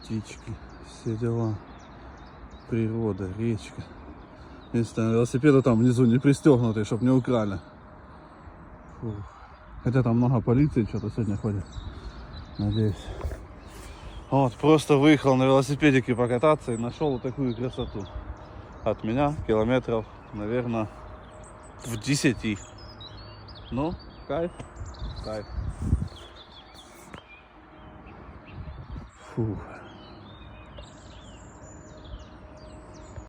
птички, все дела. Природа, речка. Единственное, велосипеды там внизу не пристегнуты, чтобы не украли. Фух. Хотя там много полиции что-то сегодня ходит. Надеюсь. Вот, просто выехал на велосипедике покататься и нашел вот такую красоту. От меня километров, наверное, в 10. Ну, кайф, кайф. Фух.